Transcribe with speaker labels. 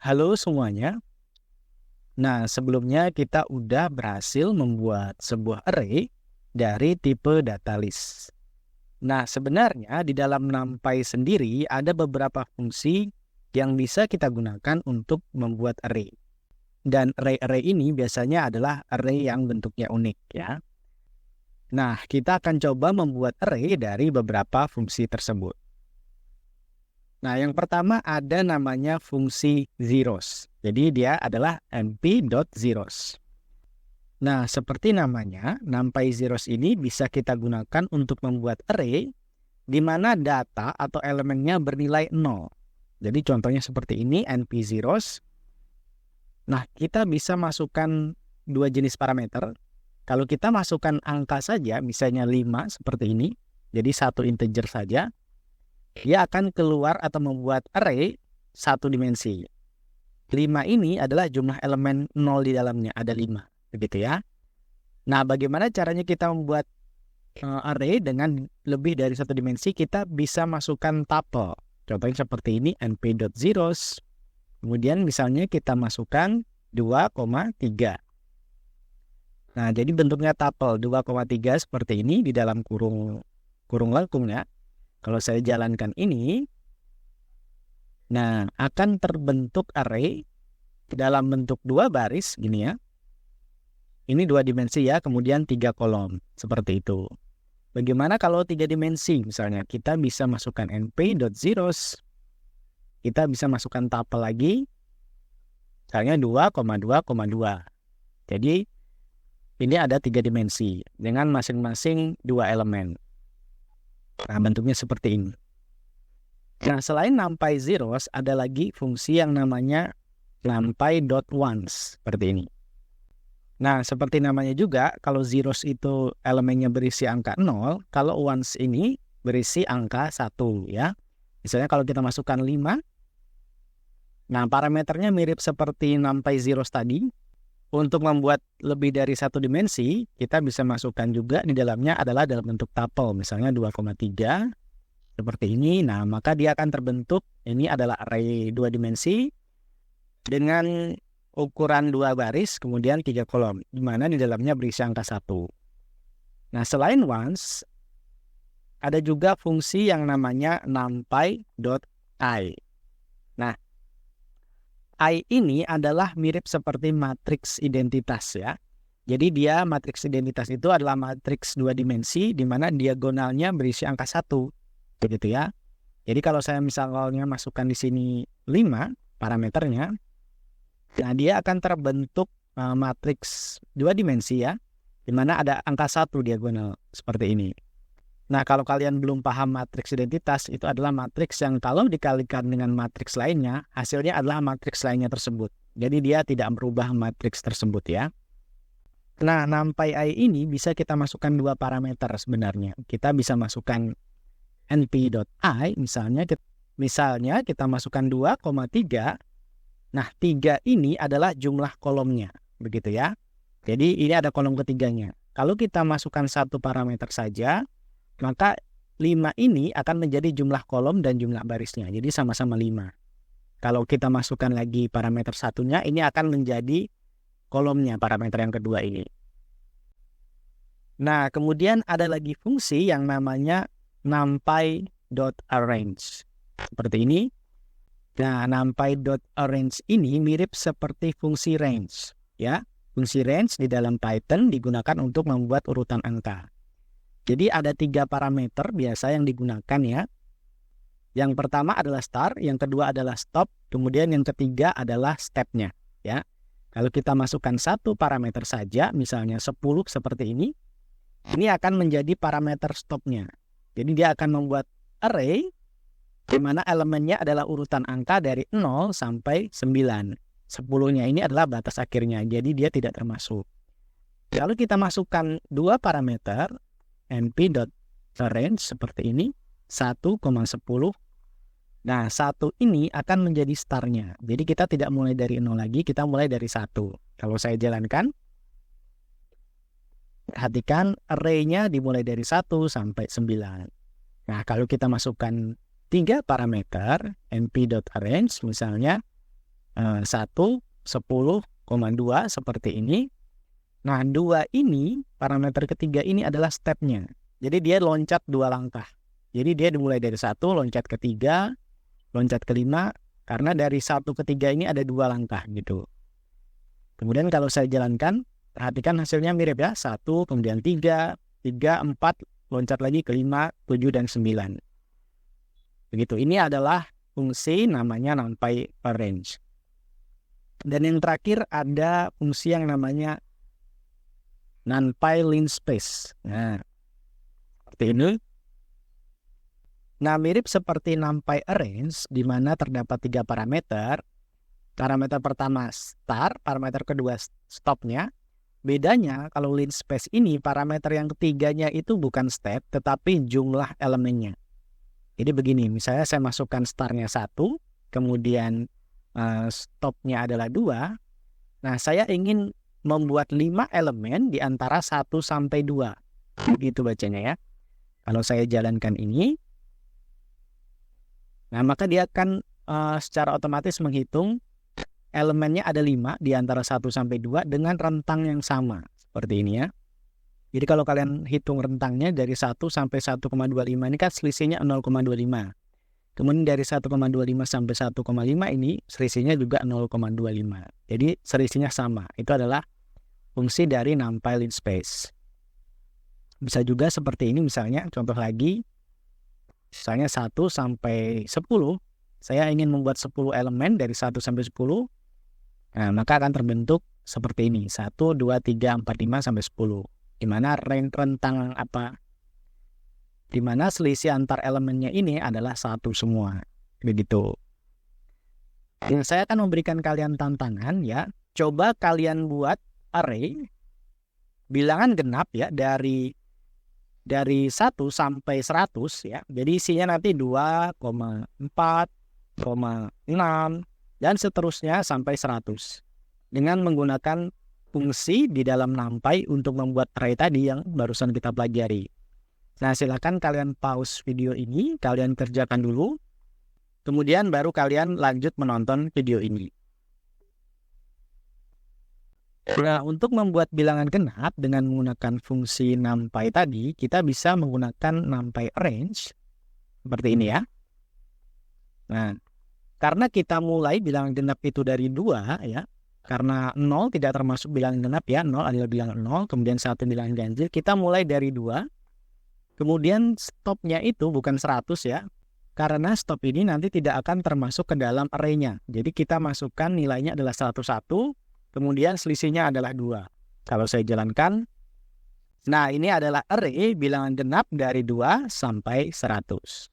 Speaker 1: Halo semuanya. Nah, sebelumnya kita udah berhasil membuat sebuah array dari tipe data list. Nah, sebenarnya di dalam NumPy sendiri ada beberapa fungsi yang bisa kita gunakan untuk membuat array. Dan array-array ini biasanya adalah array yang bentuknya unik ya. Nah, kita akan coba membuat array dari beberapa fungsi tersebut. Nah, yang pertama ada namanya fungsi zeros. Jadi dia adalah np.zeros. Nah, seperti namanya, NumPy zeros ini bisa kita gunakan untuk membuat array di mana data atau elemennya bernilai 0. Jadi contohnya seperti ini, np zeros. Nah, kita bisa masukkan dua jenis parameter. Kalau kita masukkan angka saja, misalnya 5 seperti ini, jadi satu integer saja, dia akan keluar atau membuat array satu dimensi. 5 ini adalah jumlah elemen 0 di dalamnya, ada 5, begitu ya. Nah, bagaimana caranya kita membuat array dengan lebih dari satu dimensi? Kita bisa masukkan tuple. Contohnya seperti ini, np.zeros. Kemudian misalnya kita masukkan 2,3. Nah, jadi bentuknya tuple 2,3 seperti ini di dalam kurung lengkung ya. Kalau saya jalankan ini, nah akan terbentuk array dalam bentuk dua baris gini ya. Ini dua dimensi ya, kemudian 3 kolom seperti itu. Bagaimana kalau 3 dimensi? Misalnya kita bisa masukkan np.zeros, kita bisa masukkan tuple lagi, misalnya 2,2,2. Jadi ini ada 3 dimensi dengan masing-masing 2 elemen. Nah, bentuknya seperti ini. Nah, selain NumPy zeros, ada lagi fungsi yang namanya NumPy.once, seperti ini. Nah, seperti namanya juga, kalau zeros itu elemennya berisi angka 0, kalau once ini berisi angka 1, ya. Misalnya kalau kita masukkan 5, nah parameternya mirip seperti NumPy zeros tadi. Untuk membuat lebih dari satu dimensi, kita bisa masukkan juga di dalamnya adalah dalam bentuk tuple, misalnya 2,3 seperti ini. Nah, maka dia akan terbentuk, ini adalah array 2 dimensi dengan ukuran 2 baris, kemudian 3 kolom, di mana di dalamnya berisi angka 1. Nah, selain once, ada juga fungsi yang namanya numpy.i. Nah, I ini adalah mirip seperti matriks identitas ya. Jadi dia matriks identitas itu adalah matriks 2 dimensi di mana diagonalnya berisi angka 1. Begitu ya. Jadi kalau saya misalnya masukkan di sini 5 parameternya, nah dia akan terbentuk matriks 2 dimensi ya, di mana ada angka 1 diagonal seperti ini. Nah, kalau kalian belum paham matriks identitas, itu adalah matriks yang kalau dikalikan dengan matriks lainnya, hasilnya adalah matriks lainnya tersebut. Jadi dia tidak merubah matriks tersebut ya. Nah, NumPy ini bisa kita masukkan 2 parameter sebenarnya. Kita bisa masukkan np.i, misalnya kita masukkan 2,3. Nah, 3 ini adalah jumlah kolomnya, begitu ya. Jadi ini ada kolom ketiganya. Kalau kita masukkan satu parameter saja, maka 5 ini akan menjadi jumlah kolom dan jumlah barisnya. Jadi sama-sama 5. Kalau kita masukkan lagi parameter satunya, ini akan menjadi kolomnya parameter yang kedua ini. Nah, kemudian ada lagi fungsi yang namanya numpy.arrange. Seperti ini. Nah, numpy.arrange ini mirip seperti fungsi range. Ya, fungsi range di dalam Python digunakan untuk membuat urutan angka. Jadi ada 3 parameter biasa yang digunakan ya. Yang pertama adalah start, yang kedua adalah stop, kemudian yang ketiga adalah stepnya ya. Kalau kita masukkan satu parameter saja, misalnya 10 seperti ini akan menjadi parameter stopnya. Jadi dia akan membuat array di mana elemennya adalah urutan angka dari 0 sampai 9. 10-nya ini adalah batas akhirnya, jadi dia tidak termasuk. Lalu kita masukkan 2 parameter, np.range seperti ini, 1,10. Nah, 1 ini akan menjadi startnya. Jadi kita tidak mulai dari 0 lagi, kita mulai dari 1. Kalau saya jalankan, perhatikan array-nya dimulai dari 1 sampai 9. Nah, kalau kita masukkan 3 parameter, np.arrange misalnya, 1, 10,2 seperti ini. Nah, 2 ini, parameter ketiga ini adalah stepnya. Jadi dia loncat 2 langkah. Jadi dia dimulai dari 1, loncat ke 3, loncat ke 5, karena dari 1 ke 3 ini ada 2 langkah gitu. Kemudian kalau saya jalankan, perhatikan hasilnya mirip ya. 1, kemudian 3, 3, 4, loncat lagi ke 5, 7, dan 9. Begitu. Ini adalah fungsi namanya NumPy arrange. Dan yang terakhir ada fungsi yang namanya NumPy linspace. Nah, seperti ini. Nah, mirip seperti NumPy arrange, di mana terdapat 3 parameter. Parameter pertama start, parameter kedua stopnya. Bedanya kalau linspace ini, parameter yang ketiganya itu bukan step, tetapi jumlah elemennya. Jadi begini, misalnya saya masukkan startnya 1, kemudian stopnya adalah 2. Nah, saya ingin membuat 5 elemen di antara 1 sampai 2. Begitu bacanya ya. Kalau saya jalankan ini, nah maka dia akan secara otomatis menghitung elemennya ada 5 di antara 1 sampai 2 dengan rentang yang sama. Seperti ini ya. Jadi kalau kalian hitung rentangnya dari 1 sampai 1,25 ini kan selisihnya 0,25. Kemudian dari 1,25 sampai 1,5 ini selisihnya juga 0,25. Jadi selisihnya sama. Itu adalah fungsi dari NumPy linspace. Bisa juga seperti ini misalnya, contoh lagi. Misalnya 1 sampai 10. Saya ingin membuat 10 elemen dari 1 sampai 10. Nah, maka akan terbentuk seperti ini. 1, 2, 3, 4, 5, sampai 10. Di mana rentang apa? Di mana selisih antar elemennya ini adalah 1 semua. Begitu. Nah, saya akan memberikan kalian tantangan ya. Coba kalian buat array bilangan genap ya dari 1 sampai 100 ya. Jadi isinya nanti 2, 4, 6 dan seterusnya sampai 100. Dengan menggunakan fungsi di dalam NumPy untuk membuat array tadi yang barusan kita pelajari. Nah, silakan kalian pause video ini, kalian kerjakan dulu. Kemudian baru kalian lanjut menonton video ini. Nah, untuk membuat bilangan genap dengan menggunakan fungsi NumPy tadi, kita bisa menggunakan NumPy arrange seperti ini ya. Nah, karena kita mulai bilangan genap itu dari 2 ya, karena 0 tidak termasuk bilangan genap ya, 0 adalah bilangan 0, kemudian 1 bilangan ganjil, kita mulai dari 2, kemudian stopnya itu bukan 100 ya, karena stop ini nanti tidak akan termasuk ke dalam array-nya. Jadi kita masukkan nilainya adalah 101, kemudian selisihnya adalah 2. Kalau saya jalankan, nah ini adalah array bilangan genap dari 2 sampai 100.